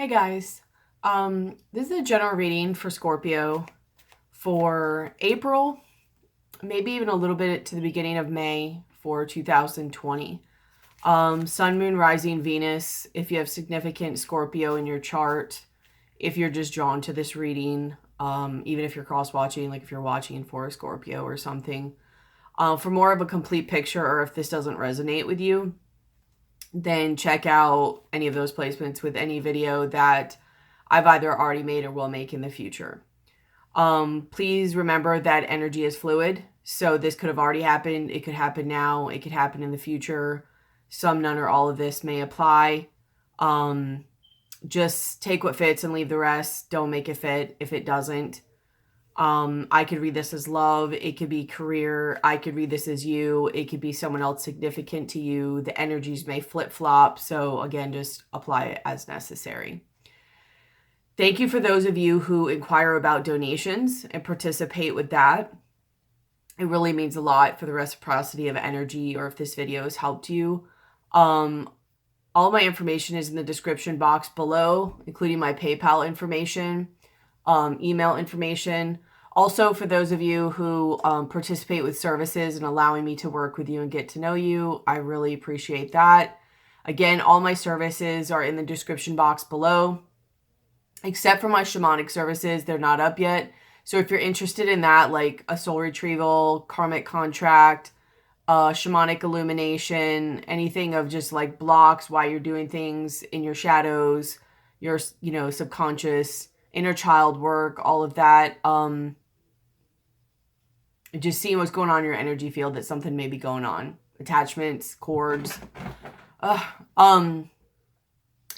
Hey guys, this is a general reading for Scorpio for April, maybe even a little bit to the beginning of May for 2020. Sun, Moon, Rising, Venus, if you have significant Scorpio in your chart, if you're just drawn to this reading, even if you're cross-watching, like if you're watching for a Scorpio or something. For more of a complete picture, or if this doesn't resonate with you, then check out any of those placements with any video that I've either already made or will make in the future. Please remember that energy is fluid. So this could have already happened. It could happen now. It could happen in the future. Some, none, or all of this may apply. Just take what fits and leave the rest. Don't make it fit if it doesn't. I could read this as love. It could be career. I could read this as you. It could be someone else significant to you. The energies may flip-flop. So again, just apply it as necessary. Thank you for those of you who inquire about donations and participate with that. It really means a lot for the reciprocity of energy, or if this video has helped you. All my information is in the description box below, including my PayPal information, email information. Also, for those of you who participate with services and allowing me to work with you and get to know you, I really appreciate that. Again, all my services are in the description box below, except for my shamanic services. They're not up yet. So if you're interested in that, like a soul retrieval, karmic contract, shamanic illumination, anything of just like blocks, why you're doing things in your shadows, your, subconscious, inner child work, all of that. Just seeing what's going on in your energy field, that something may be going on. Attachments, cords.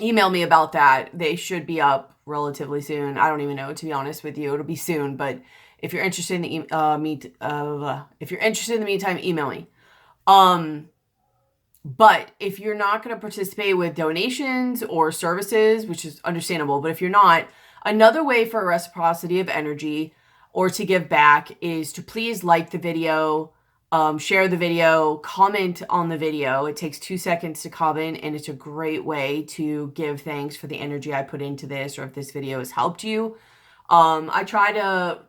Email me about that. They should be up relatively soon. I don't even know, to be honest with you. It'll be soon, but if you're interested in the if you're interested in the meantime, email me. But if you're not going to participate with donations or services, which is understandable, but if you're not, another way for a reciprocity of energy or to give back is to please like the video, share the video, comment on the video. It takes 2 seconds to comment, and it's a great way to give thanks for the energy I put into this, or if this video has helped you. I try to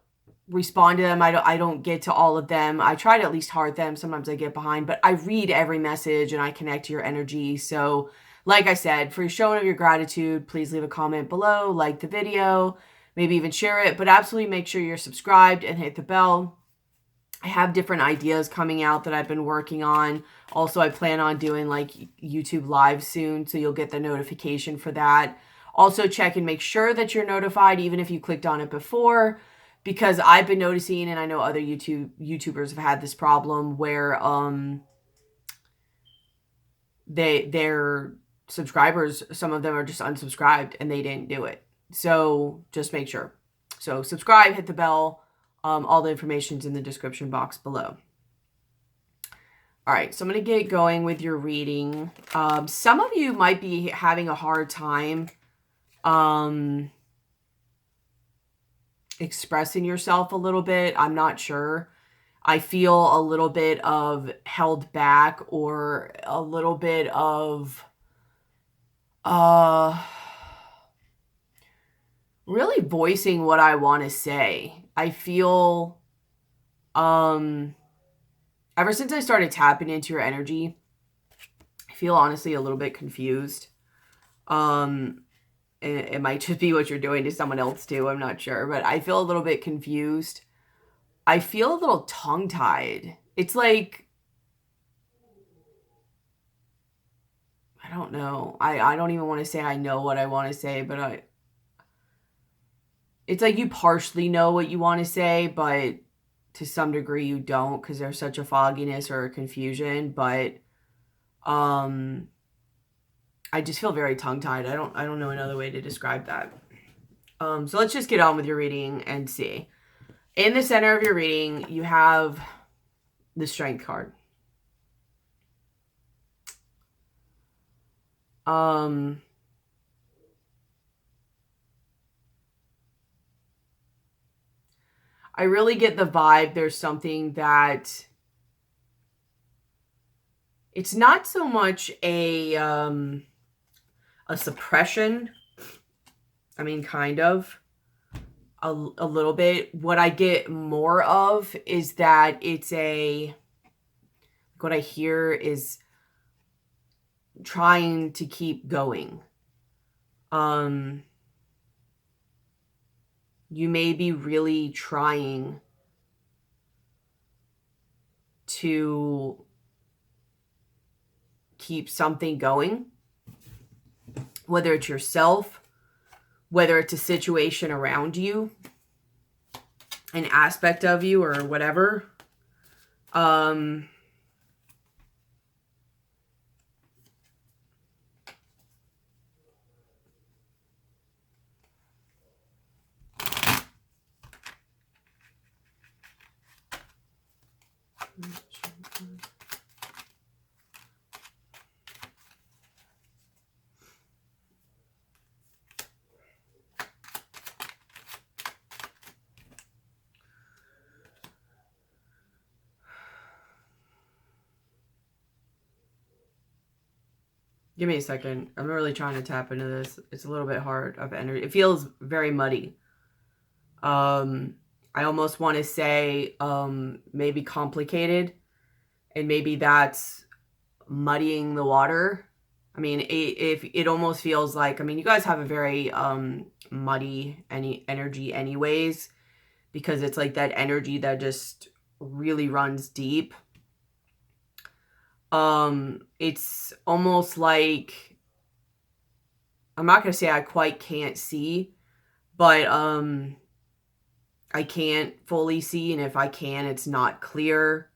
respond to them. I don't get to all of them. I try to at least heart them. Sometimes I get behind, but I read every message and I connect to your energy. So like I said, for showing of your gratitude, please leave a comment below, like the video, maybe even share it, but absolutely make sure you're subscribed and hit the bell. I have different ideas coming out that I've been working on. Also, I plan on doing like YouTube live soon, so you'll get the notification for that. Also, check and make sure that you're notified, even if you clicked on it before, because I've been noticing, and I know other YouTubers have had this problem where their subscribers, some of them are just unsubscribed and they didn't do it. So just make sure. So subscribe, hit the bell. All the information's in the description box below. All right, so I'm going to get going with your reading. Some of you might be having a hard time expressing yourself a little bit. I'm not sure. I feel a little bit of held back, or a little bit of really voicing what I want to say. I feel ever since I started tapping into your energy, I feel honestly a little bit confused. It might just be what you're doing to someone else too. I'm not sure, but I feel a little bit confused. I feel a little tongue-tied. It's like, I don't know. I don't even want to say I know what I want to say, but it's like you partially know what you want to say, but to some degree you don't, because there's such a fogginess or a confusion. But I just feel very tongue-tied. I don't know another way to describe that. So let's just get on with your reading and see. In the center of your reading, you have the Strength card. I really get the vibe there's something that it's not so much a suppression I mean, kind of. A little bit. What I get more of is that it's what I hear is trying to keep going. You may be really trying to keep something going, whether it's yourself, whether it's a situation around you, an aspect of you, or whatever. Give me a second. I'm really trying to tap into this. It's a little bit hard of energy. It feels very muddy. I almost want to say maybe complicated, and maybe that's muddying the water. I mean, if it almost feels like, I mean, you guys have a very muddy energy anyways, because it's like that energy that just really runs deep. It's almost like, I'm not going to say I quite can't see, but I can't fully see, and if I can, it's not clear.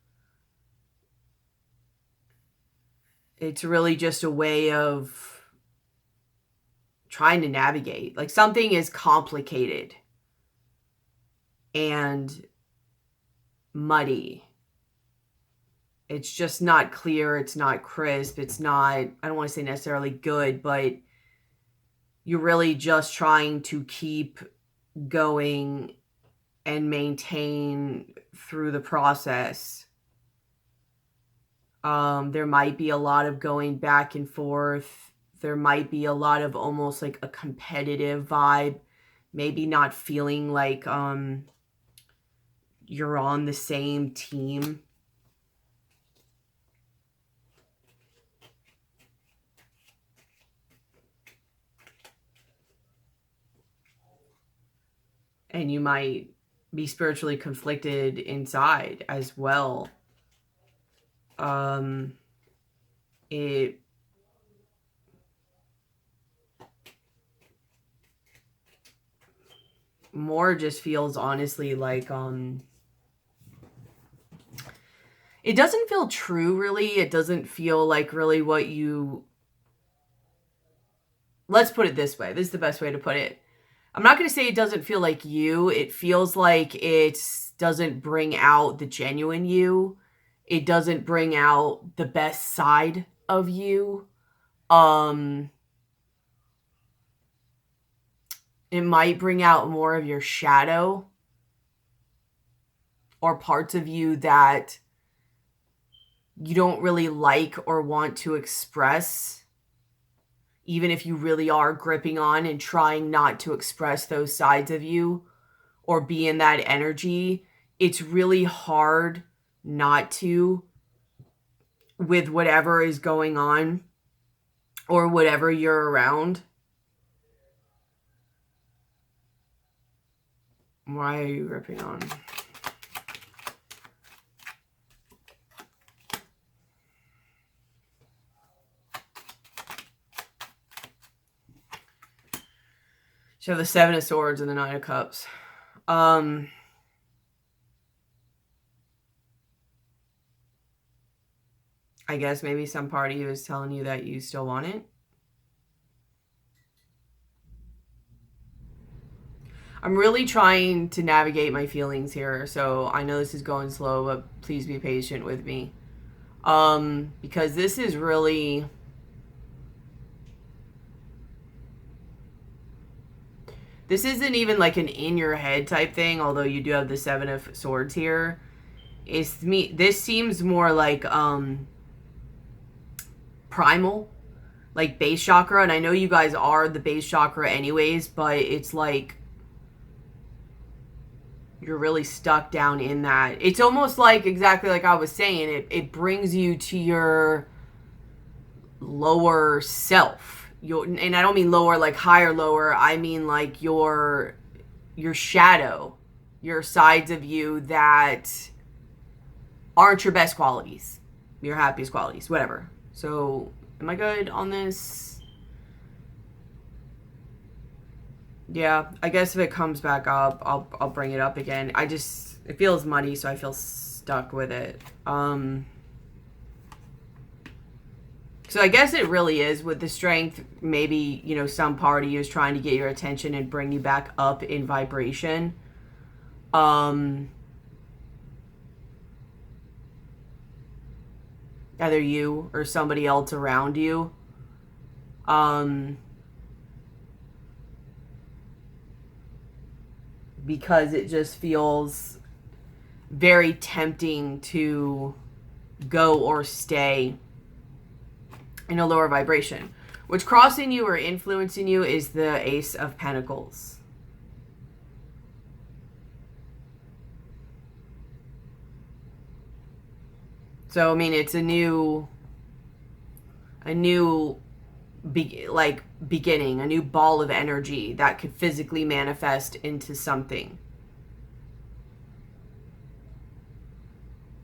It's really just a way of trying to navigate. Like, something is complicated and muddy. It's just not clear. It's not crisp. It's not, I don't want to say necessarily good, but you're really just trying to keep going and maintain through the process. There might be a lot of going back and forth. There might be a lot of almost like a competitive vibe. Maybe not feeling like you're on the same team. And you might be spiritually conflicted inside as well. It more just feels honestly like it doesn't feel true, really. It doesn't feel like really what you, let's put it this way. This is the best way to put it. I'm not going to say it doesn't feel like you. It feels like it doesn't bring out the genuine you. It doesn't bring out the best side of you. It might bring out more of your shadow or parts of you that you don't really like or want to express, even if you really are gripping on and trying not to express those sides of you or be in that energy. It's really hard not to, with whatever is going on or whatever you're around. Why are you ripping on? So the Seven of Swords and the Nine of Cups. I guess maybe some part of you is telling you that you still want it. I'm really trying to navigate my feelings here, so I know this is going slow, but please be patient with me. Because this is really... This isn't even like an in your head type thing, although you do have the Seven of Swords here. This seems more like primal. like base chakra, and I know you guys are the base chakra anyways, but it's like you're really stuck down in that. It's almost like, exactly like I was saying, it brings you to your lower self. And I don't mean lower like higher lower, I mean like your shadow, your sides of you that aren't your best qualities, your happiest qualities, whatever. So am I good on this? Yeah, I guess if it comes back up, I'll bring it up again. It feels muddy, so I feel stuck with it. So I guess it really is with the strength, maybe, you know, some part of you is trying to get your attention and bring you back up in vibration. Either you or somebody else around you. Because it just feels very tempting to go or stay in a lower vibration. What's crossing you or influencing you is the Ace of Pentacles. So, I mean, it's a new beginning, a new ball of energy that could physically manifest into something.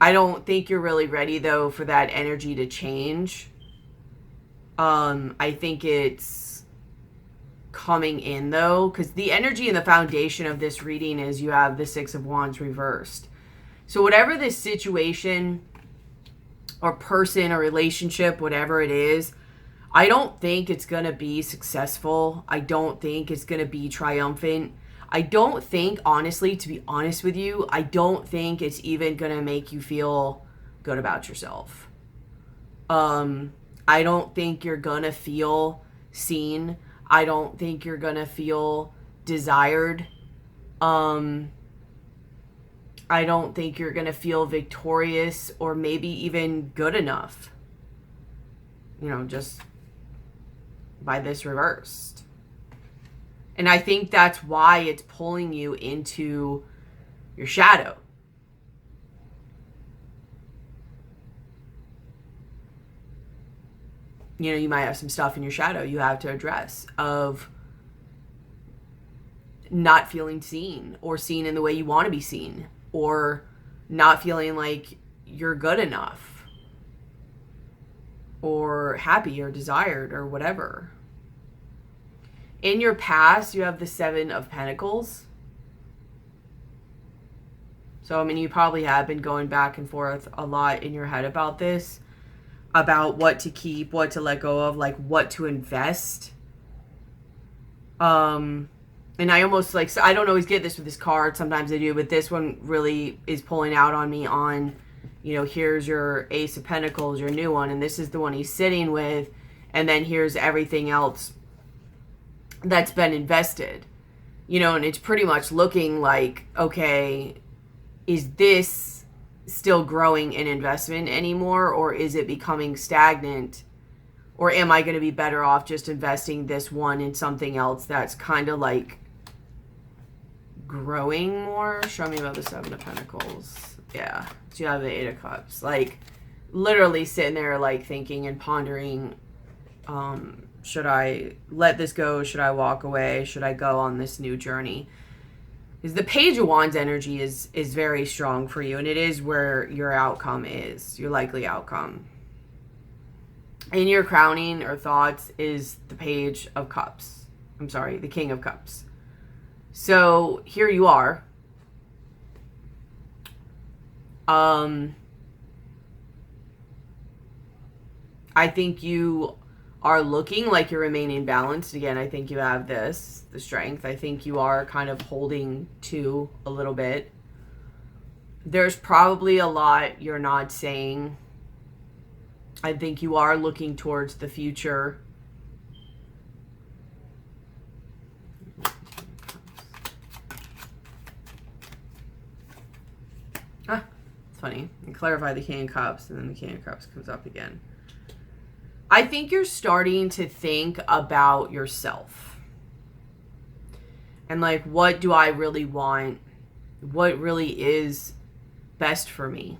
I don't think you're really ready, though, for that energy to change. I think it's coming in, though, because the energy and the foundation of this reading is you have the Six of Wands reversed. So whatever this situation or person or relationship, whatever it is, I don't think it's going to be successful. I don't think it's going to be triumphant. I don't think, honestly, to be honest with you, I don't think it's even going to make you feel good about yourself. I don't think you're going to feel seen. I don't think you're going to feel desired. I don't think you're going to feel victorious or maybe even good enough. You know, just by this reversed. And I think that's why it's pulling you into your shadow. You know, you might have some stuff in your shadow you have to address of not feeling seen or seen in the way you want to be seen, or not feeling like you're good enough or happy or desired or whatever. In your past, you have the Seven of Pentacles. So, I mean, you probably have been going back and forth a lot in your head about this, about what to keep, what to let go of, like what to invest. And I almost like, so I don't always get this with this card. Sometimes I do, but this one really is pulling out on me on, you know, here's your Ace of Pentacles, your new one, and this is the one he's sitting with. And then here's everything else that's been invested, you know, and it's pretty much looking like, okay, is this still growing in investment anymore, or is it becoming stagnant, or am I going to be better off just investing this one in something else that's kind of like growing more? Show me about the Seven of Pentacles. Yeah, so you have the Eight of Cups, like literally sitting there like thinking and pondering, should I let this go? Should I walk away? Should I go on this new journey? Because the Page of Wands energy is very strong for you, and it is where your outcome is, your likely outcome. In your crowning or thoughts is the Page of Cups. I'm sorry, the King of Cups. So here you are. I think you are looking like you're remaining balanced. Again, I think you have the strength. I think you are kind of holding to a little bit. There's probably a lot you're not saying. I think you are looking towards the future. It's funny. You clarify the King of Cups, and then the King of Cups comes up again. I think you're starting to think about yourself. And like, what do I really want? What really is best for me?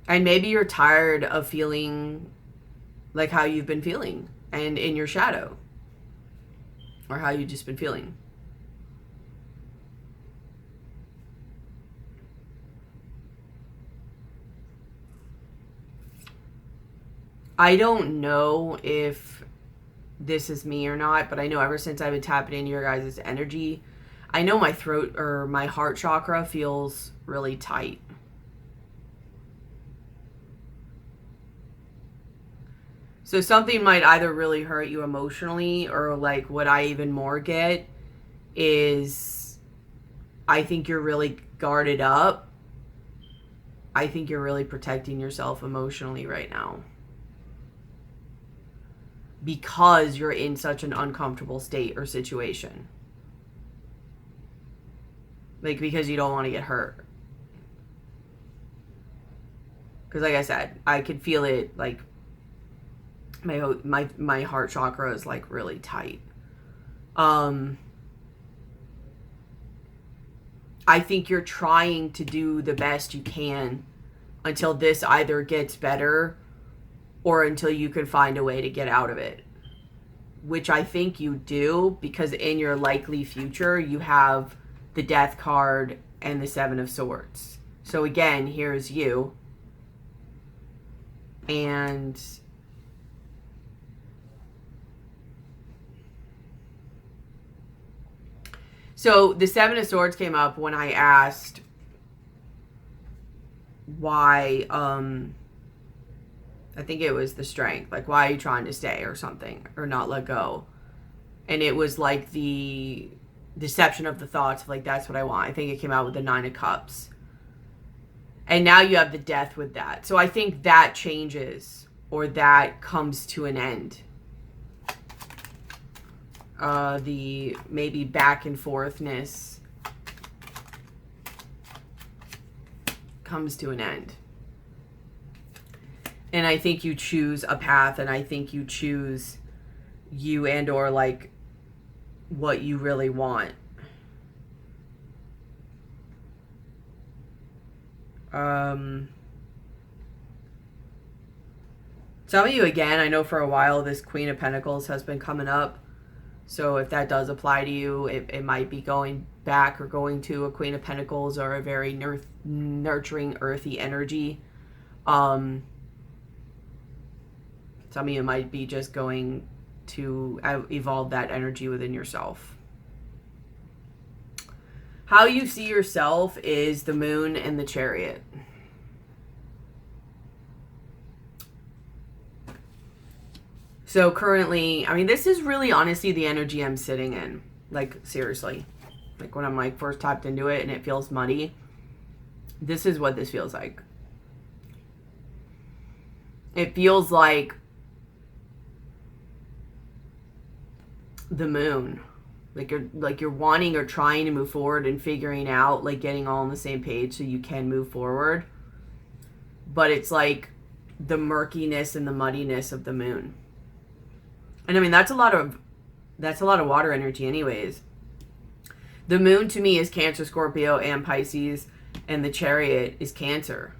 And maybe you're tired of feeling like how you've been feeling and in your shadow, or how you've just been feeling. I don't know if this is me or not, but I know ever since I've been tapping into your guys' energy, I know my throat or my heart chakra feels really tight. So something might either really hurt you emotionally, or like what I even more get is I think you're really guarded up. I think you're really protecting yourself emotionally right now, because you're in such an uncomfortable state or situation. Like, because you don't want to get hurt. Because like I said, I could feel it, like my heart chakra is like really tight. I think you're trying to do the best you can until this either gets better or until you can find a way to get out of it. Which I think you do, because in your likely future, you have the Death card and the Seven of Swords. So again, here's you. And so the Seven of Swords came up when I asked why, I think it was the Strength. Like, why are you trying to stay or something, or not let go? And it was like the deception of the thoughts of like, that's what I want. I think it came out with the Nine of Cups. And now you have the Death with that. So I think that changes, or that comes to an end. The maybe back and forthness comes to an end. And I think you choose a path, and I think you choose you and or like what you really want. Some of you, again, I know for a while this Queen of Pentacles has been coming up. So if that does apply to you, it might be going back or going to a Queen of Pentacles or a very nurturing, earthy energy. Some of you might be just going to evolve that energy within yourself. How you see yourself is the Moon and the Chariot. So currently, I mean, this is really honestly the energy I'm sitting in. Like, seriously. Like, when I'm like first tapped into it and it feels muddy, this is what this feels like. It feels like the moon. Like you're wanting or trying to move forward and figuring out, like getting all on the same page so you can move forward. But it's like the murkiness and the muddiness of the moon. And I mean, that's a lot of water energy anyways. The moon to me is Cancer, Scorpio, and Pisces, and the Chariot is Cancer,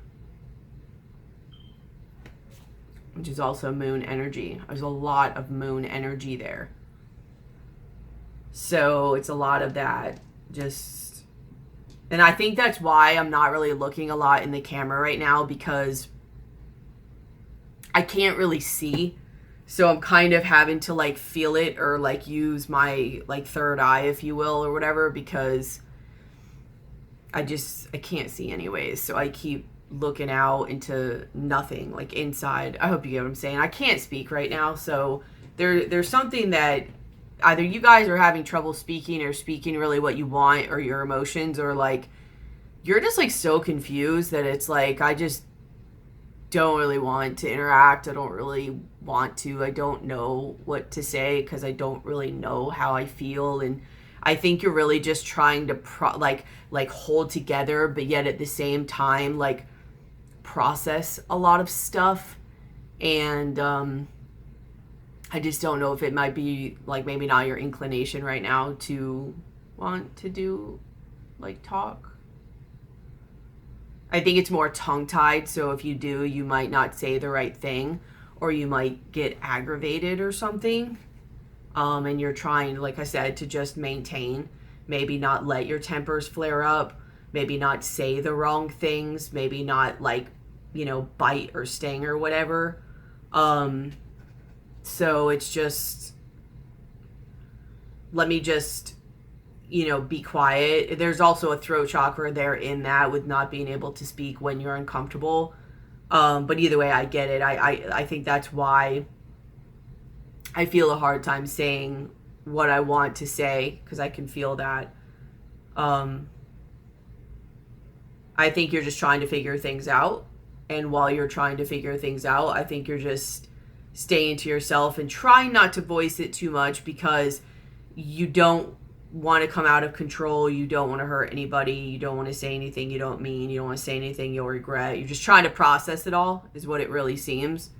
which is also moon energy. There's a lot of moon energy there. So it's a lot of that. And I think that's why I'm not really looking a lot in the camera right now, because I can't really see. So I'm kind of having to like feel it, or like use my like third eye, if you will, or whatever, because I can't see anyways. So I keep looking out into nothing, like inside. I hope you get what I'm saying. I can't speak right now. So there's something that either you guys are having trouble speaking, or speaking really what you want, or your emotions, or like you're just like so confused that it's like, I just don't really want to interact. I don't really want to. I don't know what to say because I don't really know how I feel, and I think you're really just trying to like hold together, but yet at the same time like process a lot of stuff. And I just don't know if it might be like maybe not your inclination right now to want to do like talk. I think it's more tongue-tied, so if you do, you might not say the right thing, or you might get aggravated or something. And you're trying, like I said, to just maintain, maybe not let your tempers flare up, maybe not say the wrong things, maybe not like, you know, bite or sting or whatever. So it's just, let me just, you know, be quiet. There's also a throat chakra there in that with not being able to speak when you're uncomfortable. But either way, I get it. I think that's why I feel a hard time saying what I want to say, because I can feel that. I think you're just trying to figure things out. And while you're trying to figure things out, I think you're just staying to yourself and trying not to voice it too much, because you don't want to come out of control. You don't want to hurt anybody. You don't want to say anything you don't mean. You don't want to say anything you'll regret. You're just trying to process it all, is what it really seems.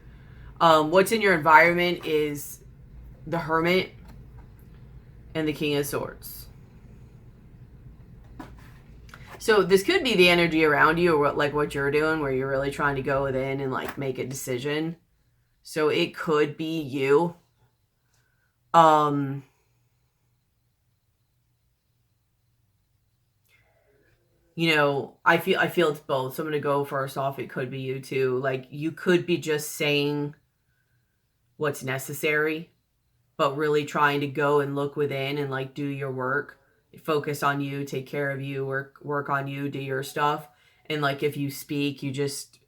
What's in your environment is the Hermit and the King of Swords. So this could be the energy around you, or like what you're doing, where you're really trying to go within and like make a decision. So it could be you. You know, I feel it's both. So I'm gonna go first off. It could be you too. Like you could be just saying what's necessary, but really trying to go and look within and like do your work, focus on you, take care of you, work on you, do your stuff. And like if you speak, you just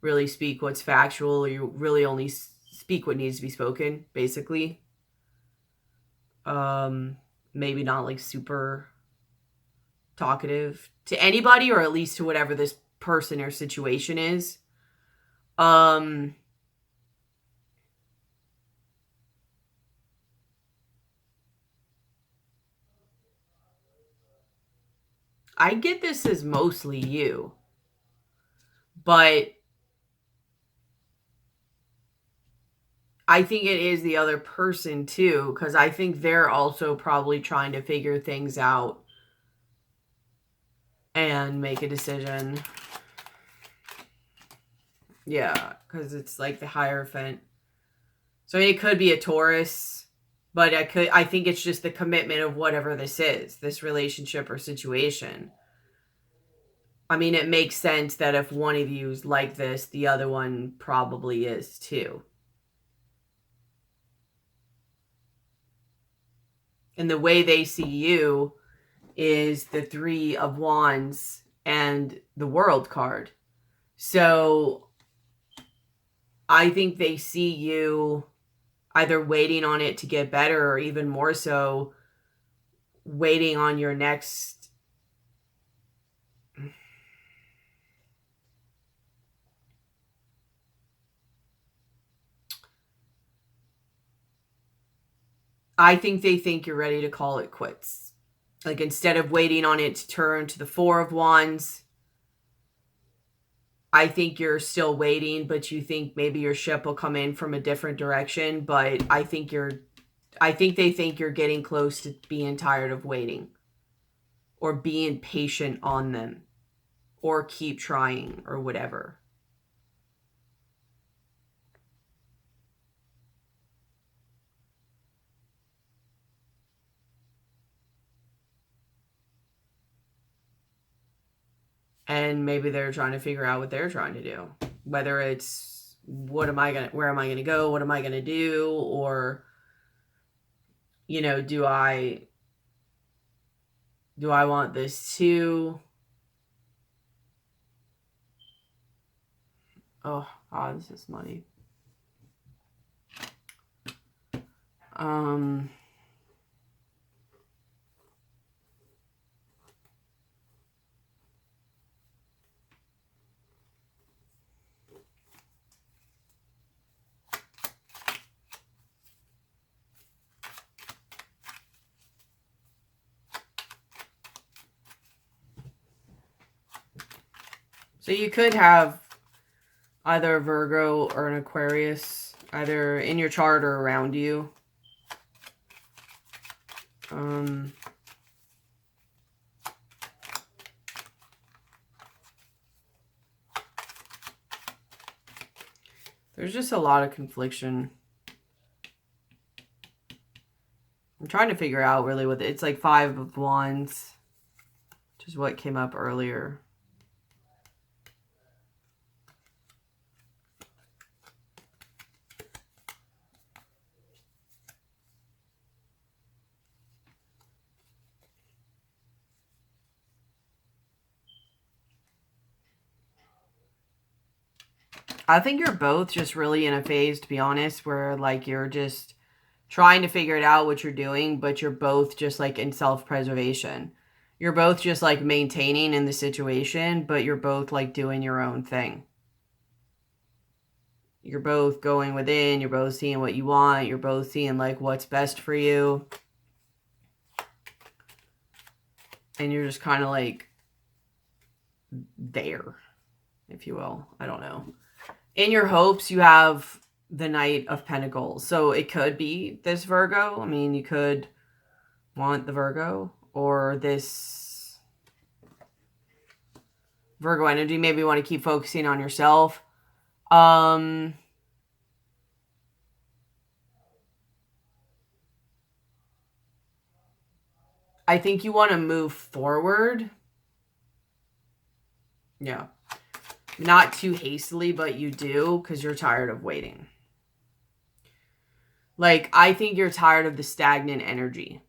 really speak what's factual, or you really only speak what needs to be spoken, basically. Maybe not like super talkative to anybody, or at least to whatever this person or situation is. I get this as mostly you, but I think it is the other person too, because I think they're also probably trying to figure things out and make a decision. Yeah, because it's like the Hierophant. So it could be a Taurus, but I think it's just the commitment of whatever this is, this relationship or situation. I mean, it makes sense that if one of you is like this, the other one probably is too. And the way they see you is the Three of Wands and the World card. So I think they see you either waiting on it to get better, or even more so, waiting on your next... I think they think you're ready to call it quits. Like instead of waiting on it to turn to the Four of Wands, I think you're still waiting, but you think maybe your ship will come in from a different direction. But I think they think you're getting close to being tired of waiting, or being patient on them, or keep trying, or whatever. And maybe they're trying to figure out what they're trying to do. Whether it's, where am I going to go? What am I going to do? Or, you know, do I want this too? Oh, God, this is money. So you could have either a Virgo or an Aquarius, either in your chart or around you. There's just a lot of confliction. I'm trying to figure out really what it's like. 5 of Wands, which is what came up earlier. I think you're both just really in a phase, to be honest, where like you're just trying to figure it out what you're doing, but you're both just like in self-preservation. You're both just like maintaining in the situation, but you're both like doing your own thing. You're both going within, you're both seeing what you want, you're both seeing like what's best for you. And you're just kind of like there, if you will. I don't know. In your hopes, you have the Knight of Pentacles. So it could be this Virgo. I mean, you could want the Virgo or this Virgo energy. Maybe you want to keep focusing on yourself. I think you want to move forward. Yeah. Not too hastily, but you do, because you're tired of waiting. Like, I think you're tired of the stagnant energy.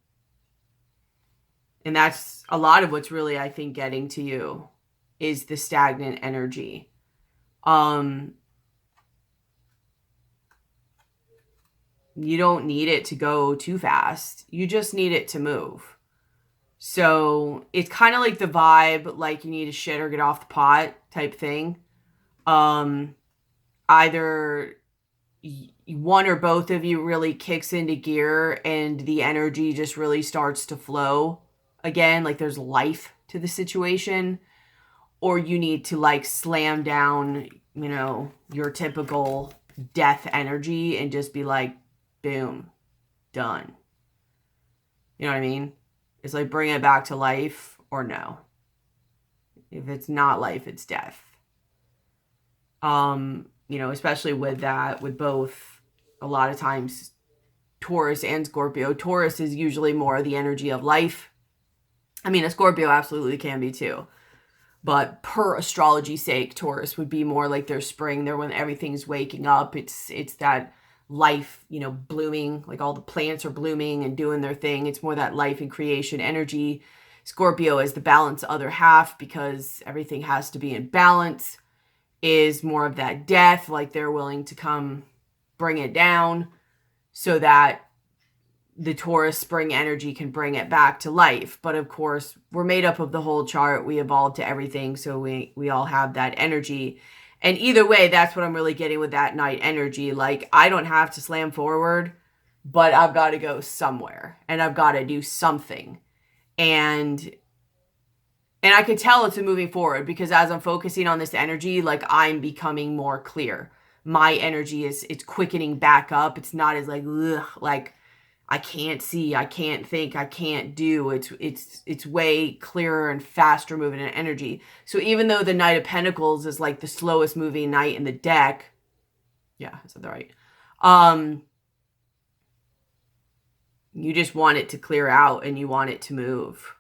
And that's a lot of what's really, I think, getting to you is the stagnant energy. You don't need it to go too fast. You just need it to move. So it's kind of like the vibe, like you need to shit or get off the pot type thing. Either one or both of you really kicks into gear and the energy just really starts to flow again, like there's life to the situation, or you need to like slam down, you know, your typical death energy and just be like, boom, done. You know what I mean? It's like bring it back to life or no. If it's not life, it's death. You know, especially with that, with both, a lot of times Taurus and Scorpio. Taurus is usually more the energy of life. I mean, a Scorpio absolutely can be too. But per astrology's sake, Taurus would be more like their spring. They're when everything's waking up. It's that life, you know, blooming, like all the plants are blooming and doing their thing. It's more that life and creation energy. Scorpio is the balance other half, because everything has to be in balance, is more of that death, like they're willing to come bring it down so that the Taurus spring energy can bring it back to life. But of course, we're made up of the whole chart. We evolved to everything, so we all have that energy. And either way, that's what I'm really getting with that Knight energy. Like, I don't have to slam forward, but I've got to go somewhere and I've got to do something. And I could tell it's a moving forward, because as I'm focusing on this energy, like I'm becoming more clear. My energy it's quickening back up. It's not as like, ugh, like I can't see, I can't think, I can't do. It's way clearer and faster moving in energy. So even though the Knight of Pentacles is like the slowest moving knight in the deck, yeah, I said that right. You just want it to clear out and you want it to move.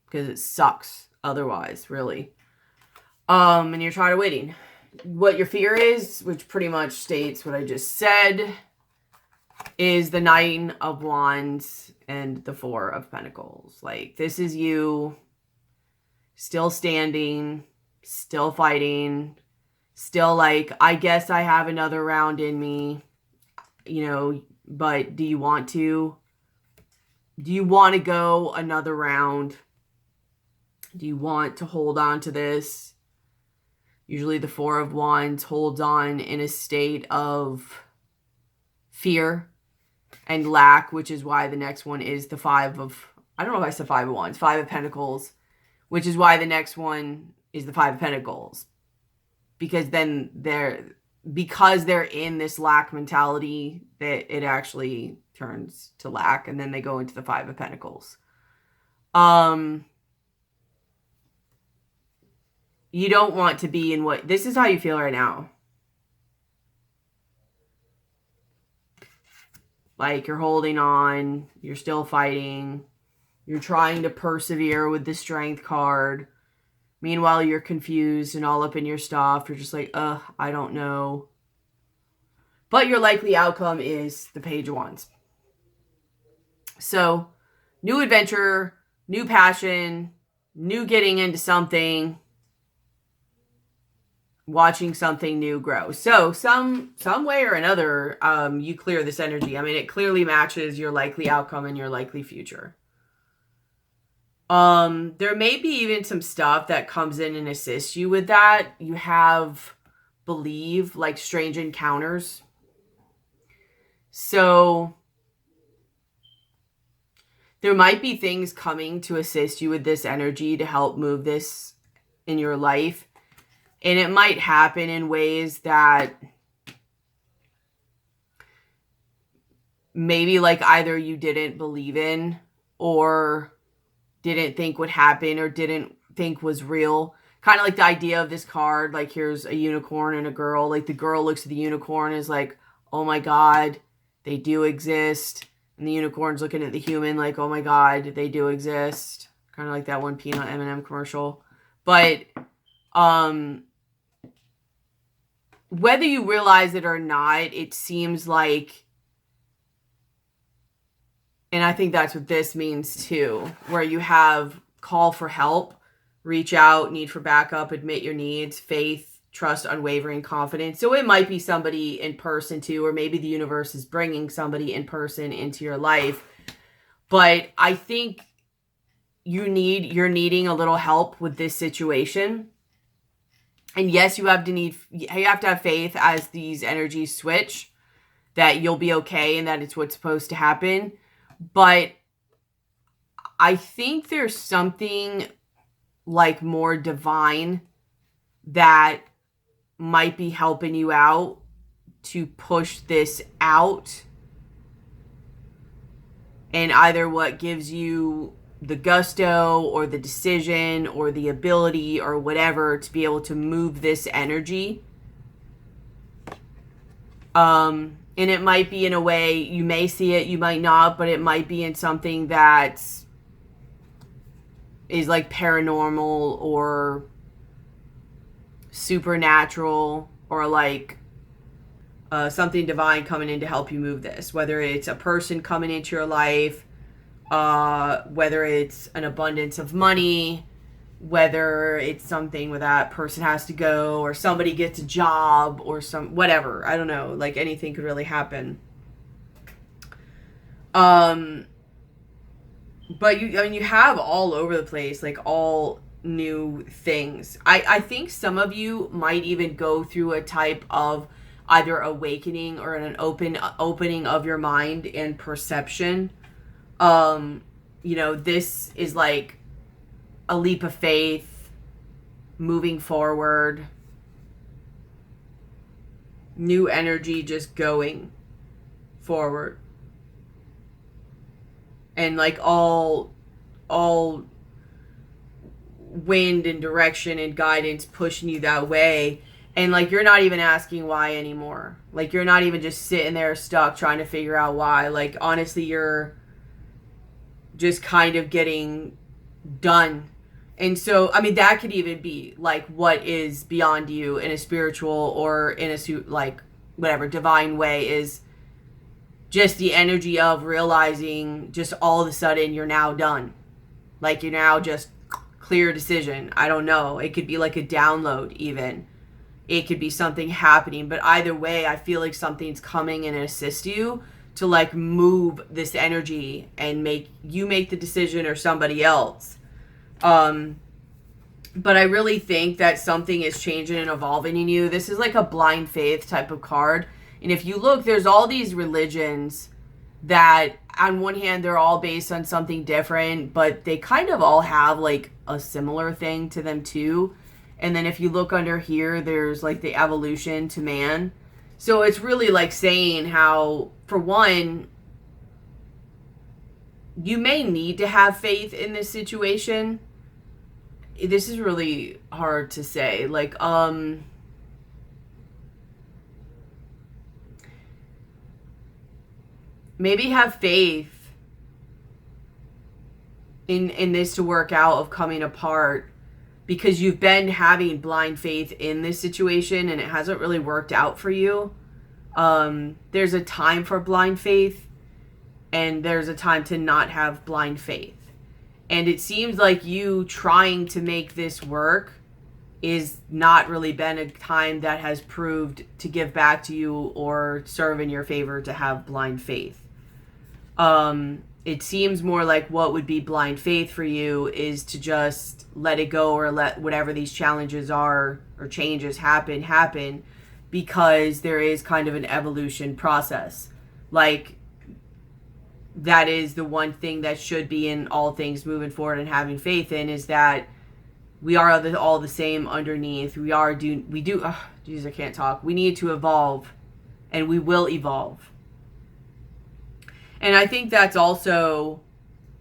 Because it sucks otherwise, really. And you're tired of waiting. What your fear is, which pretty much states what I just said, is the 9 of Wands and the 4 of Pentacles. Like, this is you still standing, still fighting, still like, I guess I have another round in me, you know, but do you want to? Do you want to go another round? Do you want to hold on to this? Usually the 4 of Wands holds on in a state of fear and lack, which is why the next one is the 5 of I don't know if I said Five of Wands, Five of Pentacles, which is why the next one is the Five of Pentacles. Because then because they're in this lack mentality, that it actually turns to lack, and then they go into the Five of Pentacles. You don't want to be in this is how you feel right now. Like you're holding on, you're still fighting, you're trying to persevere with the Strength card. Meanwhile, you're confused and all up in your stuff. You're just like, I don't know. But your likely outcome is the Page of Wands. So, new adventure, new passion, new getting into something, watching something new grow. So, some way or another, you clear this energy. I mean, it clearly matches your likely outcome and your likely future. There may be even some stuff that comes in and assists you with that. You have, believe, like strange encounters. So there might be things coming to assist you with this energy to help move this in your life. And it might happen in ways that maybe like either you didn't believe in or didn't think would happen or didn't think was real. Kind of like the idea of this card, like here's a unicorn and a girl. Like the girl looks at the unicorn and is like, oh my God, they do exist. And the unicorn's looking at the human like, oh my God, they do exist. Kind of like that one Peanut M&M commercial. But whether you realize it or not, it seems like, and I think that's what this means too, where you have call for help, reach out, need for backup, admit your needs, faith, trust, unwavering confidence. So it might be somebody in person too, or maybe the universe is bringing somebody in person into your life. But I think you're needing a little help with this situation. And yes, you have to have faith as these energies switch, that you'll be okay and that it's what's supposed to happen. But I think there's something like more divine that might be helping you out to push this out. And either what gives you the gusto or the decision or the ability or whatever to be able to move this energy. And it might be in a way, you may see it, you might not, but it might be in something that is like paranormal or supernatural or like something divine coming in to help you move this. Whether it's a person coming into your life, whether it's an abundance of money, whether it's something where that person has to go or somebody gets a job or whatever. I don't know. Like anything could really happen. But you have all over the place, like all new things. I think some of you might even go through a type of either awakening or an opening of your mind and perception. This is like a leap of faith, moving forward, new energy just going forward. And like all wind and direction and guidance pushing you that way. And like you're not even asking why anymore. Like you're not even just sitting there stuck trying to figure out why. Like honestly, you're just kind of getting done. And so, I mean, that could even be like what is beyond you in a spiritual or in a like whatever divine way is just the energy of realizing just all of a sudden you're now done. Like you're now just clear decision. I don't know. It could be like a download even. It could be something happening. But either way, I feel like something's coming and assist you to like move this energy and make the decision or somebody else. But I really think that something is changing and evolving in you. This is like a blind faith type of card. And if you look, there's all these religions that on one hand they're all based on something different, but they kind of all have like a similar thing to them too. And then if you look under here, there's like the evolution to man. So it's really like saying how, for one, you may need to have faith in this situation. This is really hard to say. Like, maybe have faith in this to work out of coming apart, because you've been having blind faith in this situation and it hasn't really worked out for you. There's a time for blind faith and there's a time to not have blind faith. And it seems like you trying to make this work is not really been a time that has proved to give back to you or serve in your favor to have blind faith. It seems more like what would be blind faith for you is to just let it go, or let whatever these challenges are or changes happen, because there is kind of an evolution process. Like, that is the one thing that should be in all things moving forward and having faith in, is that we are all the same underneath. We can't talk. We need to evolve, and we will evolve. And I think that's also,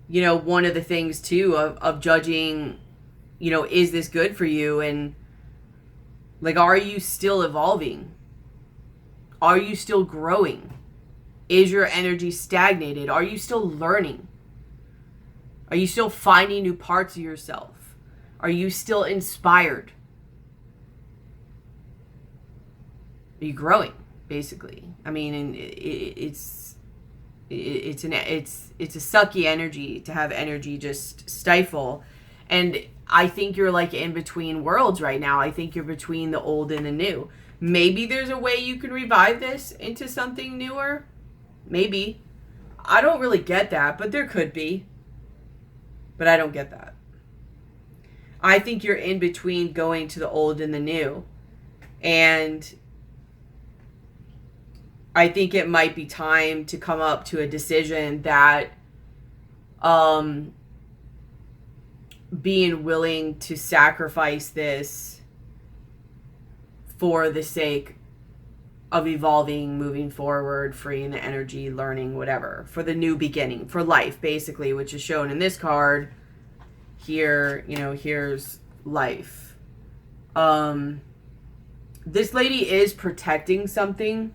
one of the things too of judging, is this good for you? And like, are you still evolving? Are you still growing? Is your energy stagnated? Are you still learning? Are you still finding new parts of yourself? Are you still inspired? Are you growing, basically? I mean, and it's a sucky energy to have energy just stifle. And I think you're like in between worlds right now. I think you're between the old and the new. Maybe there's a way you can revive this into something newer. Maybe. I don't really get that, but there could be. But I don't get that. I think you're in between going to the old and the new. And I think it might be time to come up to a decision that being willing to sacrifice this for the sake of evolving, moving forward, freeing the energy, learning, whatever, for the new beginning, for life, basically, which is shown in this card. Here, here's life. This lady is protecting something.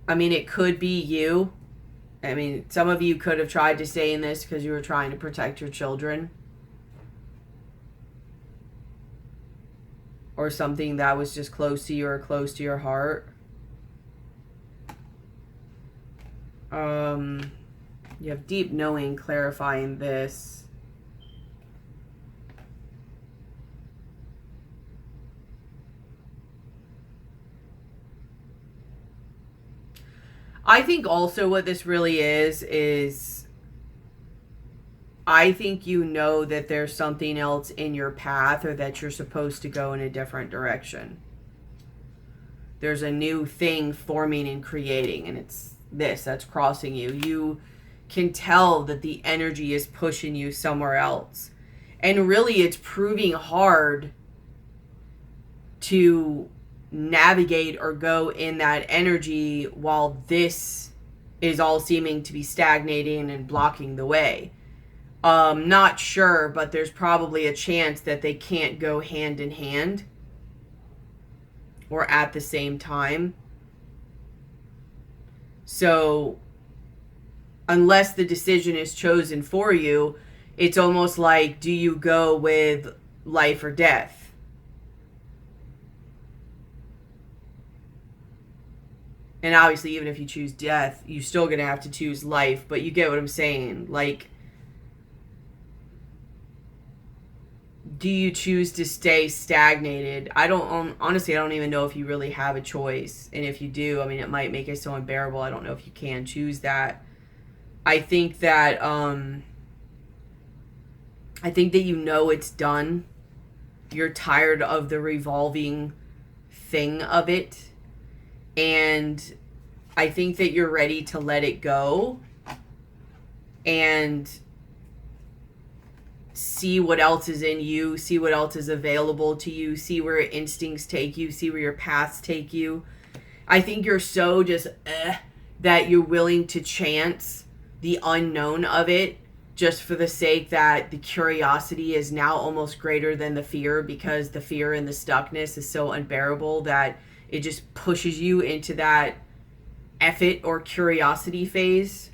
I mean, it could be you. I mean, some of you could have tried to stay in this because you were trying to protect your children. Or something that was just close to you or close to your heart. You have deep knowing clarifying this. I think also what this really is I think that there's something else in your path, or that you're supposed to go in a different direction. There's a new thing forming and creating, and it's this that's crossing you. You can tell that the energy is pushing you somewhere else. And really, it's proving hard to navigate or go in that energy while this is all seeming to be stagnating and blocking the way. Not sure, but there's probably a chance that they can't go hand in hand or at the same time. So unless the decision is chosen for you, it's almost like, do you go with life or death? And obviously, even if you choose death, you're still going to have to choose life, but you get what I'm saying. Like, do you choose to stay stagnated? Honestly, I don't even know if you really have a choice. And if you do, I mean, it might make it so unbearable. I don't know if you can choose that. I think that it's done. You're tired of the revolving thing of it. And I think that you're ready to let it go and see what else is in you, see what else is available to you, see where your instincts take you, see where your paths take you. I think you're so just that you're willing to chance the unknown of it just for the sake that the curiosity is now almost greater than the fear, because the fear and the stuckness is so unbearable that it just pushes you into that effort or curiosity phase.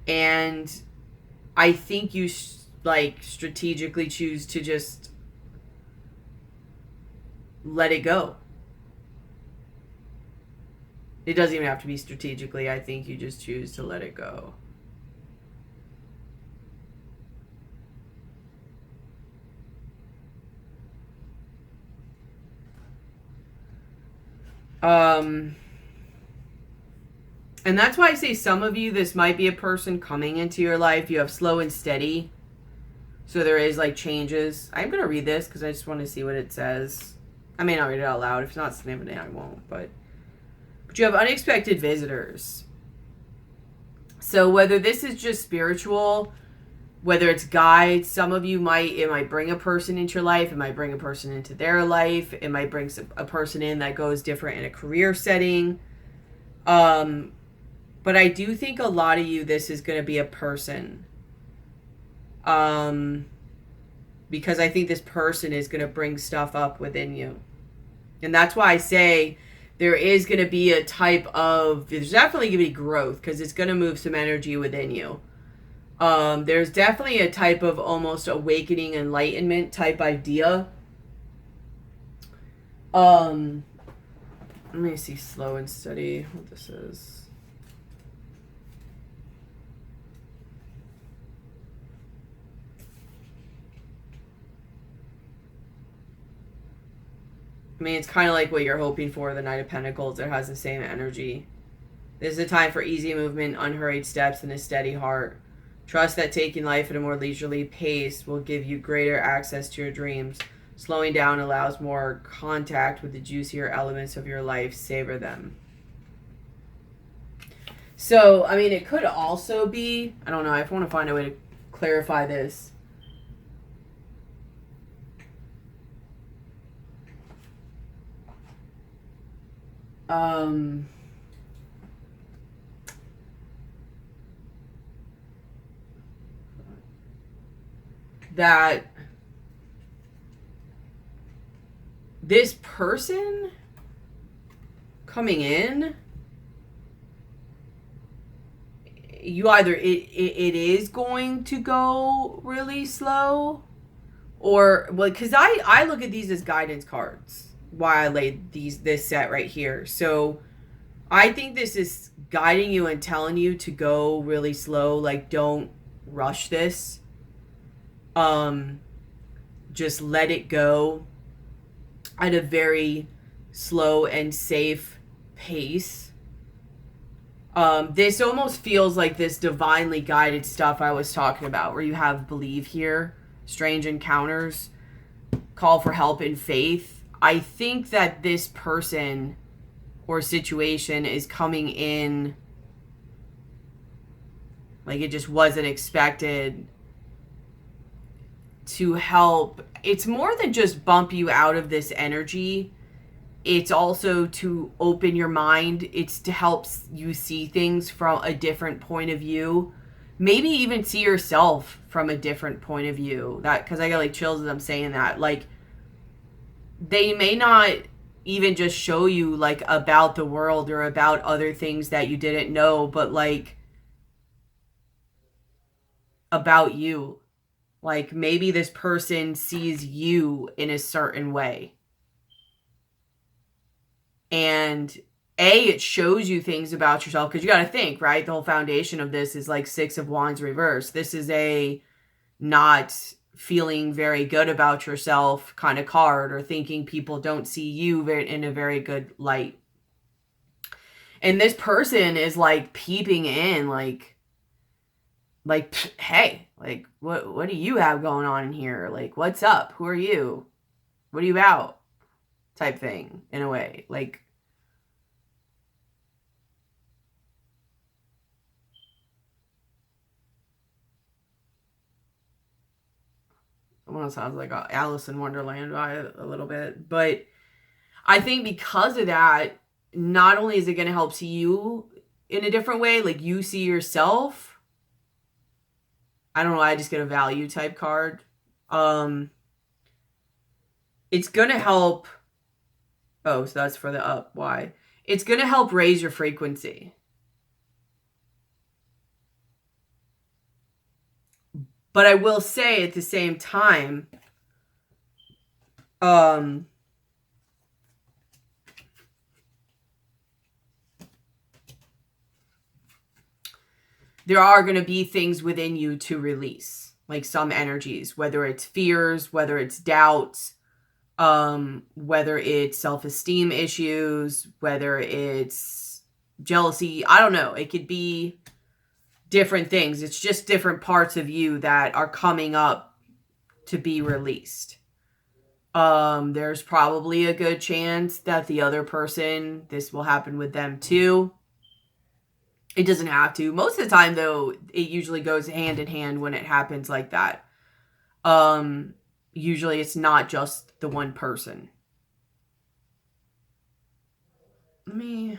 And I think you like strategically choose to just let it go. It doesn't even have to be strategically. I think you just choose to let it go. And that's why I say some of you, this might be a person coming into your life. You have slow and steady. So there is like changes. I'm going to read this because I just want to see what it says. I may not read it out loud. If it's not significant, I won't. But you have unexpected visitors. So whether this is just spiritual, whether it's guides, some of you it might bring a person into your life. It might bring a person into their life. It might bring a person in that goes different in a career setting. But I do think a lot of you, this is going to be a person. Because I think this person is going to bring stuff up within you. And that's why I say there is going to be a type of, there's definitely going to be growth because it's going to move some energy within you. There's definitely a type of almost awakening, enlightenment type idea. Let me see slow and steady what this is. I mean, it's kind of like what you're hoping for, the Knight of Pentacles. It has the same energy. This is a time for easy movement, unhurried steps, and a steady heart. Trust that taking life at a more leisurely pace will give you greater access to your dreams. Slowing down allows more contact with the juicier elements of your life. Savor them. So, I mean, it could also be, I don't know, I want to find a way to clarify this. That this person coming in, you either it is going to go really slow, or well, because I look at these as guidance cards. Why I laid this set right here. So I think this is guiding you and telling you to go really slow. Like, don't rush this. Just let it go at a very slow and safe pace. This almost feels like this divinely guided stuff I was talking about, where you have believe here, strange encounters, call for help in faith. I think that this person or situation is coming in like it just wasn't expected to help. It's more than just bump you out of this energy. It's also to open your mind. It's to help you see things from a different point of view. Maybe even see yourself from a different point of view. That, because I got like chills as I'm saying that. Like, they may not even just show you like about the world or about other things that you didn't know, but like about you. Like, maybe this person sees you in a certain way. And it shows you things about yourself, because you got to think, right? The whole foundation of this is like Six of Wands reversed. This is a not feeling very good about yourself kind of card, or thinking people don't see you in a very good light. And this person is like peeping in, like, hey, like, what do you have going on in here? Like, what's up? Who are you? What are you about? type thing in a way. Like, almost sounds like a Alice in Wonderland vibe a little bit. But I think because of that, not only is it going to help see you in a different way, like you see yourself. I don't know, I just get a value type card. It's going to help. Oh, so that's for the up. Why? It's going to help raise your frequency. But I will say at the same time, there are going to be things within you to release, like some energies, whether it's fears, whether it's doubts, whether it's self-esteem issues, whether it's jealousy. I don't know. It could be different things. It's just different parts of you that are coming up to be released. There's probably a good chance that the other person, this will happen with them too. It doesn't have to. Most of the time, though, it usually goes hand in hand when it happens like that. Usually it's not just the one person. Where's...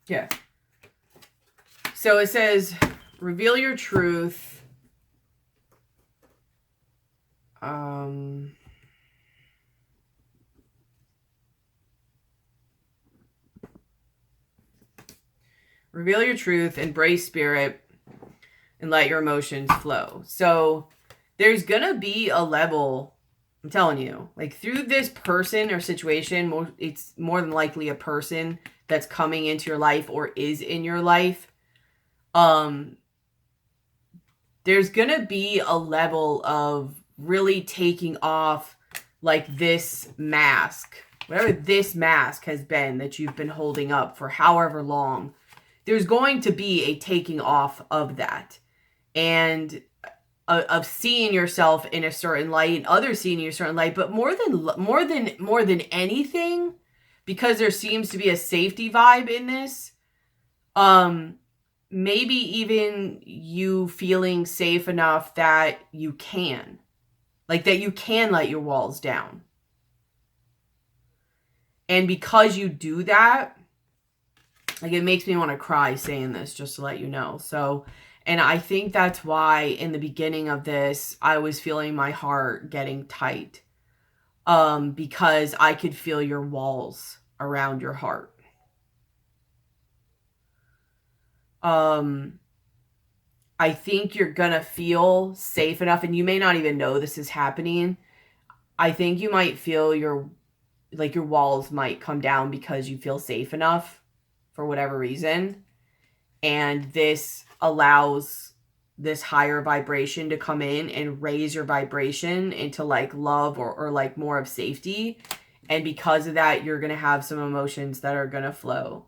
Yeah. So it says, reveal your truth. Reveal your truth, embrace spirit, and let your emotions flow. So there's going to be a level, I'm telling you, like through this person or situation, it's more than likely a person that's coming into your life or is in your life. There's going to be a level of really taking off like this mask, whatever this mask has been that you've been holding up for however long. There's going to be a taking off of that, and of seeing yourself in a certain light, and others seeing you in a certain light. But more than anything, because there seems to be a safety vibe in this, maybe even you feeling safe enough that you can, like that you can let your walls down. And because you do that, like it makes me want to cry saying this, just to let you know. So, and I think that's why in the beginning of this, I was feeling my heart getting tight. Because I could feel your walls around your heart. I think you're gonna feel safe enough, and you may not even know this is happening. I think you might feel your walls might come down because you feel safe enough for whatever reason. And this allows this higher vibration to come in and raise your vibration into like love or like more of safety. And because of that, you're going to have some emotions that are going to flow.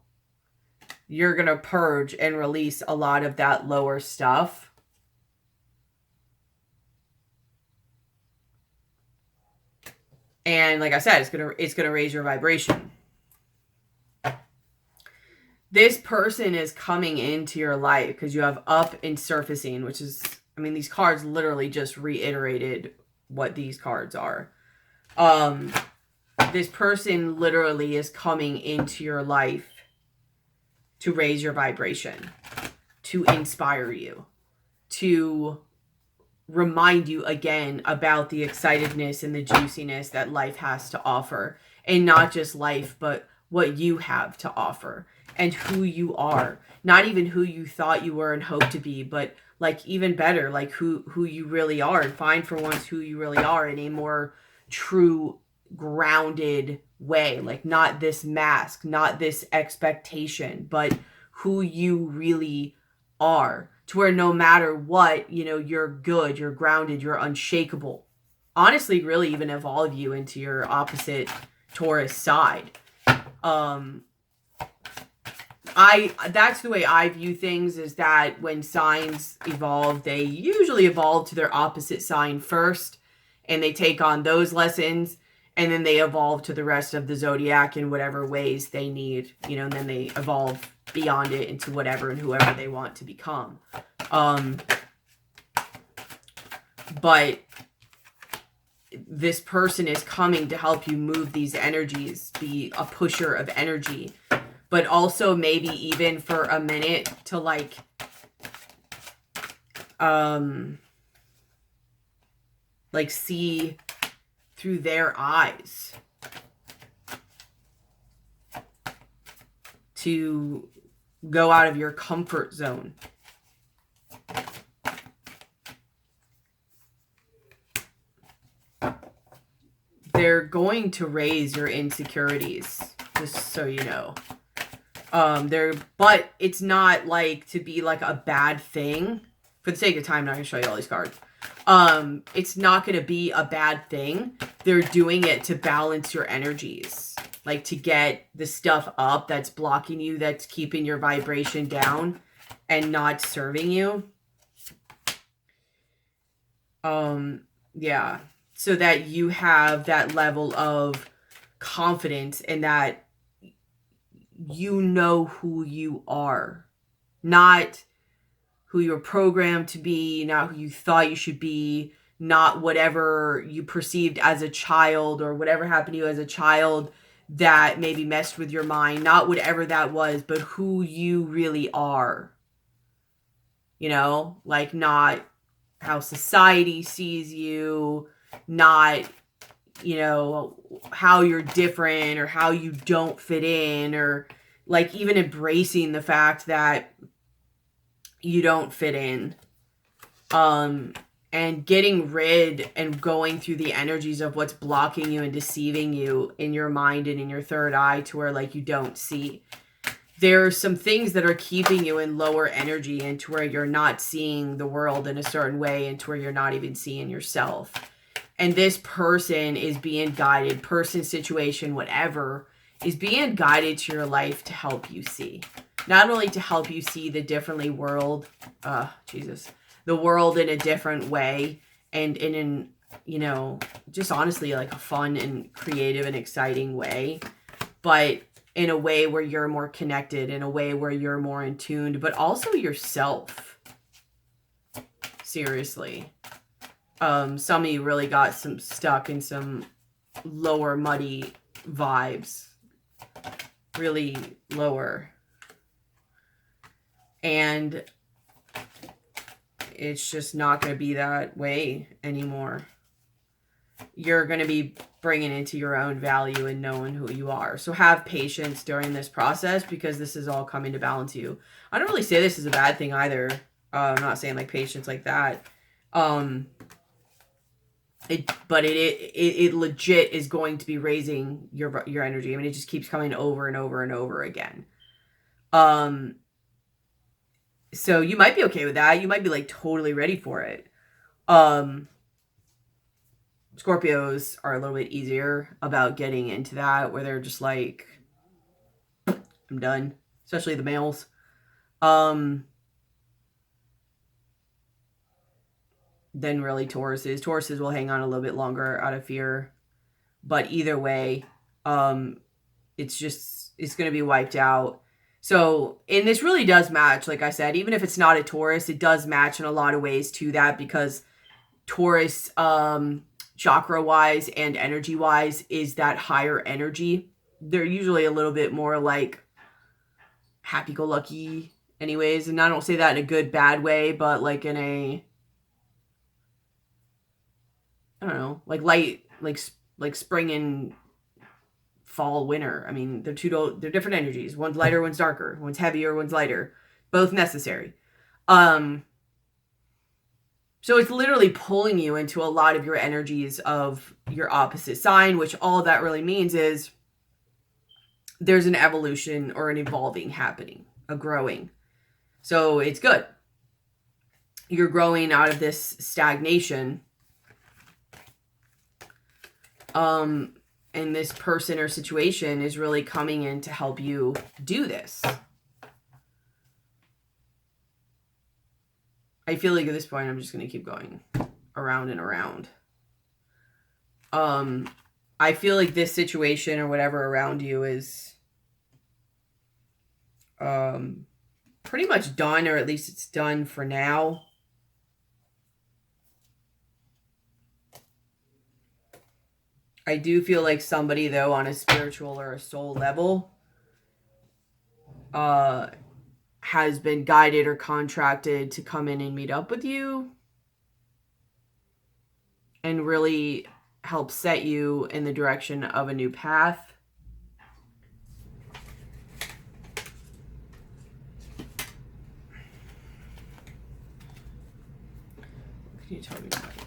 You're going to purge and release a lot of that lower stuff. And like I said, it's going to raise your vibration. This person is coming into your life because you have up and surfacing, which is, I mean, these cards literally just reiterated what these cards are. This person literally is coming into your life to raise your vibration, to inspire you, to remind you again about the excitedness and the juiciness that life has to offer. And not just life, but what you have to offer and who you are. Not even who you thought you were and hoped to be, but like even better, like who you really are, and find for once who you really are in a more true, grounded way. Like not this mask, not this expectation, but who you really are, to where no matter what, you know, you're good, you're grounded, you're unshakable. Honestly, really even evolve you into your opposite Taurus side. That's the way I view things, is that when signs evolve, they usually evolve to their opposite sign first, and they take on those lessons, and then they evolve to the rest of the zodiac in whatever ways they need, you know, and then they evolve beyond it into whatever and whoever they want to become. But this person is coming to help you move these energies, be a pusher of energy, but also maybe even for a minute to like, see through their eyes, to go out of your comfort zone. They're going to raise your insecurities, just so you know. But it's not like to be like a bad thing. For the sake of time, I'm not going to show you all these cards. It's not going to be a bad thing. They're doing it to balance your energies. Like to get the stuff up that's blocking you, that's keeping your vibration down and not serving you. Yeah. So that you have that level of confidence and that you know who you are. Not who you're programmed to be, not who you thought you should be, not whatever you perceived as a child or whatever happened to you as a child that maybe messed with your mind, not whatever that was, but who you really are. You know, like not how society sees you, not, you know, how you're different or how you don't fit in, or like even embracing the fact that you don't fit in. And getting rid and going through the energies of what's blocking you and deceiving you in your mind and in your third eye, to where like you don't see. There are some things that are keeping you in lower energy, and to where you're not seeing the world in a certain way, and to where you're not even seeing yourself. And this person is being guided, person, situation, whatever, is being guided to your life to help you see. Not only to help you see the the world in a different way, and in, you know, just honestly like a fun and creative and exciting way, but in a way where you're more connected, in a way where you're more in tune, but also yourself. Seriously. Some of you really got some stuck in some lower muddy vibes. Really lower. And it's just not going to be that way anymore. You're going to be bringing into your own value and knowing who you are. So have patience during this process, because this is all coming to balance you. I don't really say this is a bad thing either. I'm not saying like patience like that. It legit is going to be raising your energy. I mean, it just keeps coming over and over and over again. So you might be okay with that. You might be like totally ready for it. Scorpios are a little bit easier about getting into that, where they're just like, I'm done. Especially the males. Than really Tauruses. Tauruses will hang on a little bit longer out of fear. But either way, it's going to be wiped out. So, and this really does match, like I said, even if it's not a Taurus, it does match in a lot of ways to that, because Taurus, chakra-wise and energy-wise, is that higher energy. They're usually a little bit more like happy-go-lucky anyways. And I don't say that in a good, bad way, but like in a, I don't know, like light, like spring and fall, winter. I mean, they're different energies. One's lighter, one's darker. One's heavier, one's lighter. Both necessary. So it's literally pulling you into a lot of your energies of your opposite sign, which all that really means is there's an evolution or an evolving happening, a growing. So it's good. You're growing out of this stagnation. And this person or situation is really coming in to help you do this. I feel like at this point, I'm just going to keep going around and around. I feel like this situation or whatever around you is pretty much done, or at least it's done for now. I do feel like somebody, though, on a spiritual or a soul level, has been guided or contracted to come in and meet up with you and really help set you in the direction of a new path. What can you tell me about this?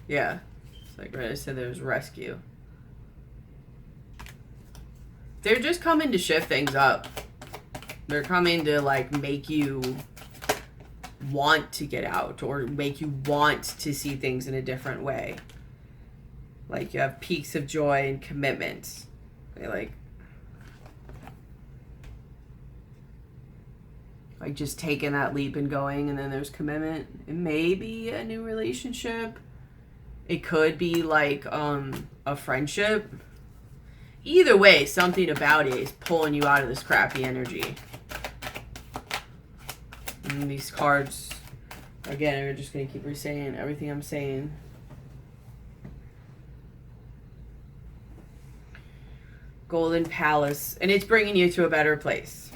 Yeah, it's like right, I said there was rescue. They're just coming to shift things up. They're coming to like make you want to get out or make you want to see things in a different way. Like you have peaks of joy and commitment. Like just taking that leap and going, and then there's commitment. It may be a new relationship. It could be like a friendship. Either way, something about it is pulling you out of this crappy energy. And these cards, again, are just going to keep saying everything I'm saying. Golden Palace. And it's bringing you to a better place.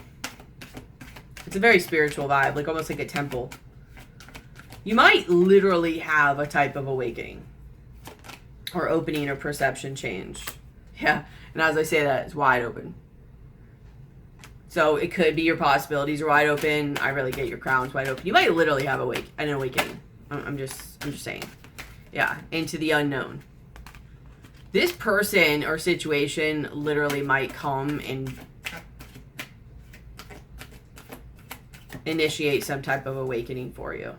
It's a very spiritual vibe, like almost like a temple. You might literally have a type of awakening. Or opening or perception change. Yeah. And as I say that, it's wide open. So it could be your possibilities are wide open. I really get your crown's wide open. You might literally have an awakening. I'm just saying. Yeah, into the unknown. This person or situation literally might come and initiate some type of awakening for you.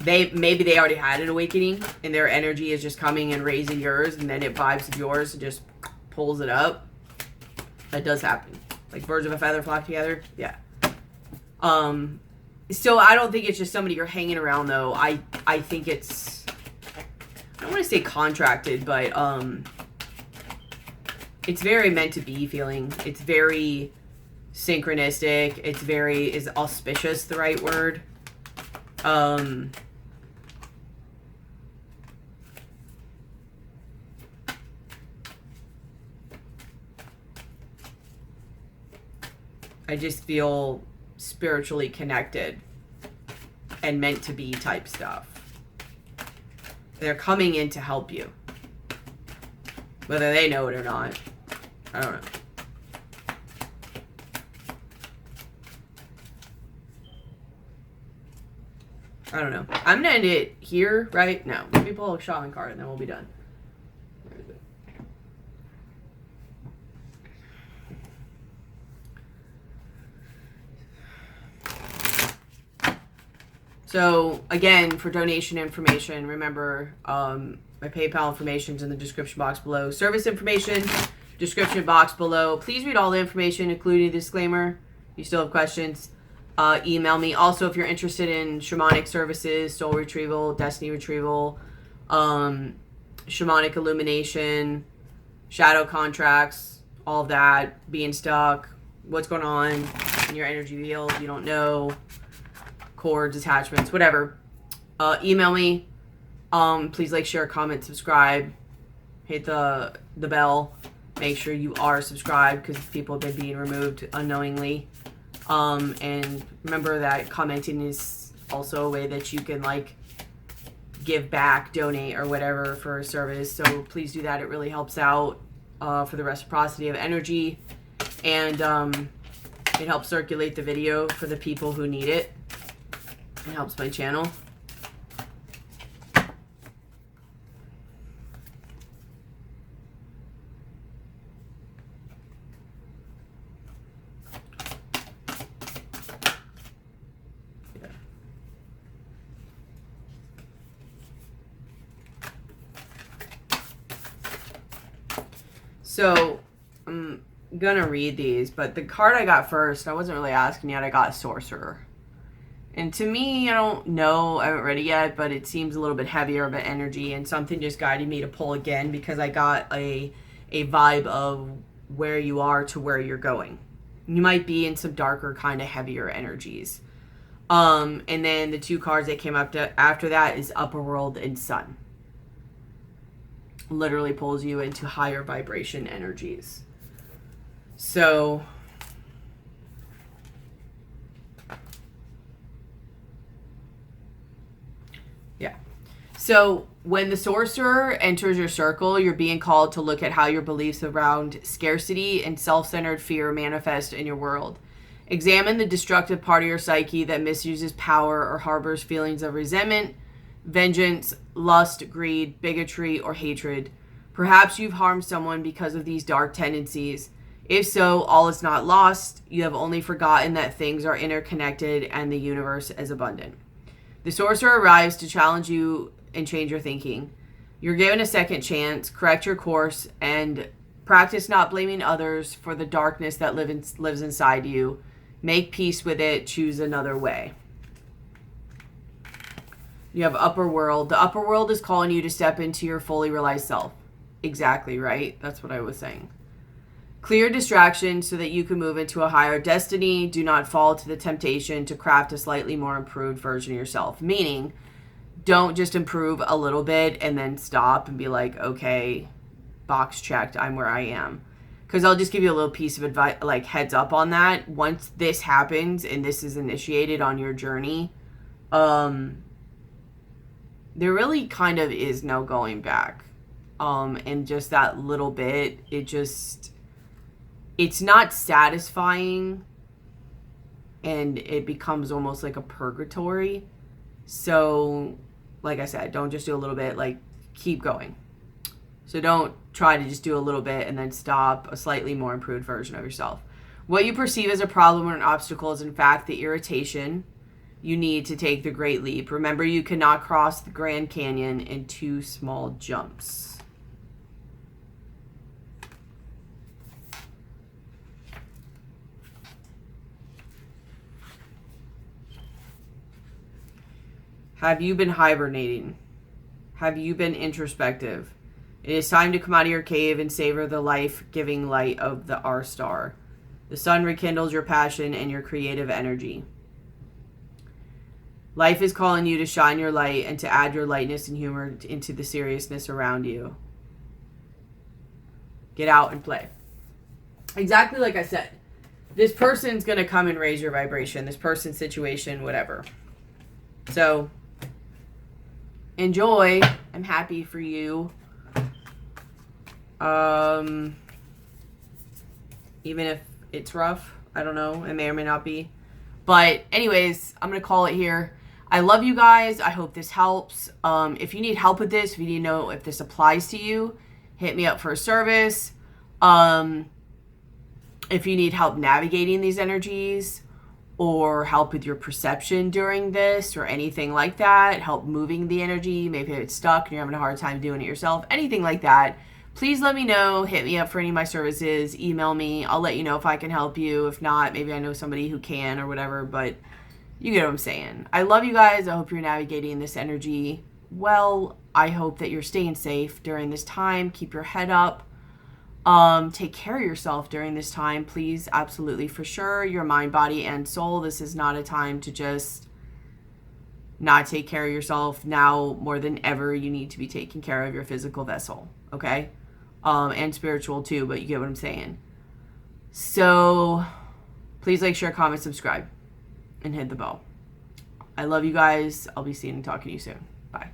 Maybe they already had an awakening and their energy is just coming and raising yours, and then it vibes with yours and just pulls it up. That does happen. Like birds of a feather flock together. Yeah. So I don't think it's just somebody you're hanging around though. I think it's, I don't want to say contracted, but it's very meant to be feeling. It's very synchronistic. It's very, is auspicious the right word? I just feel spiritually connected and meant to be type stuff. They're coming in to help you. Whether they know it or not, I don't know. I don't know. I'm going to end it here, right? No. Let me pull a shaman card and then we'll be done. Where is it? So, again, for donation information, remember my PayPal information is in the description box below. Service information, description box below. Please read all the information, including the disclaimer. If you still have questions, email me. Also, if you're interested in shamanic services, soul retrieval, destiny retrieval, shamanic illumination, shadow contracts, all of that, being stuck, what's going on in your energy field, you don't know, cords, attachments, whatever, email me. Please like, share, comment, subscribe, hit the bell, make sure you are subscribed, because people have been being removed unknowingly. And remember that commenting is also a way that you can like give back, donate, or whatever for a service. So please do that. It really helps out for the reciprocity of energy, and it helps circulate the video for the people who need it. It helps my channel. So I'm gonna read these, but the card I got first, I wasn't really asking yet, I got Sorcerer. And to me, I don't know, I haven't read it yet, but it seems a little bit heavier of an energy, and something just guided me to pull again, because I got a vibe of where you are to where you're going. You might be in some darker, kind of heavier energies. And then the two cards that came up after that is Upper World and Sun. Literally pulls you into higher vibration energies. So yeah. So when the Sorcerer enters your circle, you're being called to look at how your beliefs around scarcity and self-centered fear manifest in your world. Examine the destructive part of your psyche that misuses power or harbors feelings of resentment, vengeance, lust, greed, bigotry, or hatred. Perhaps you've harmed someone because of these dark tendencies. If so, all is not lost. You have only forgotten that things are interconnected and the universe is abundant. The Sorcerer arrives to challenge you and change your thinking. You're given a second chance, correct your course, and practice not blaming others for the darkness that lives inside you. Make peace with it. Choose another way. You have Upper World. The Upper World is calling you to step into your fully realized self. Exactly, right? That's what I was saying. Clear distractions so that you can move into a higher destiny. Do not fall to the temptation to craft a slightly more improved version of yourself. Meaning, don't just improve a little bit and then stop and be like, okay, box checked, I'm where I am. Because I'll just give you a little piece of advice, like heads up on that. Once this happens and this is initiated on your journey, there really kind of is no going back. And just that little bit, it's not satisfying, and it becomes almost like a purgatory. So, like I said, don't just do a little bit, like keep going. So don't try to just do a little bit and then stop. A slightly more improved version of yourself. What you perceive as a problem or an obstacle is in fact the irritation you need to take the great leap. Remember, you cannot cross the Grand Canyon in 2 small jumps. Have you been hibernating? Have you been introspective? It is time to come out of your cave and savor the life-giving light of the R-star. The sun rekindles your passion and your creative energy. Life is calling you to shine your light and to add your lightness and humor into the seriousness around you. Get out and play. Exactly like I said. This person's going to come and raise your vibration. This person's situation, whatever. So, enjoy. I'm happy for you. Even if it's rough. I don't know. It may or may not be. But anyways, I'm going to call it here. I love you guys. I hope this helps. If you need help with this, if you need to know if this applies to you, hit me up for a service. If you need help navigating these energies or help with your perception during this or anything like that, help moving the energy, maybe it's stuck and you're having a hard time doing it yourself, anything like that, please let me know. Hit me up for any of my services. Email me. I'll let you know if I can help you. If not, maybe I know somebody who can or whatever, but you get what I'm saying. I love you guys. I hope you're navigating this energy well. I hope that you're staying safe during this time. Keep your head up. Take care of yourself during this time, please. Absolutely, for sure. Your mind, body, and soul. This is not a time to just not take care of yourself. Now, more than ever, you need to be taking care of your physical vessel, okay? and spiritual too, but you get what I'm saying. So please like, share, comment, subscribe, and hit the bell. I love you guys. I'll be seeing and talking to you soon. Bye.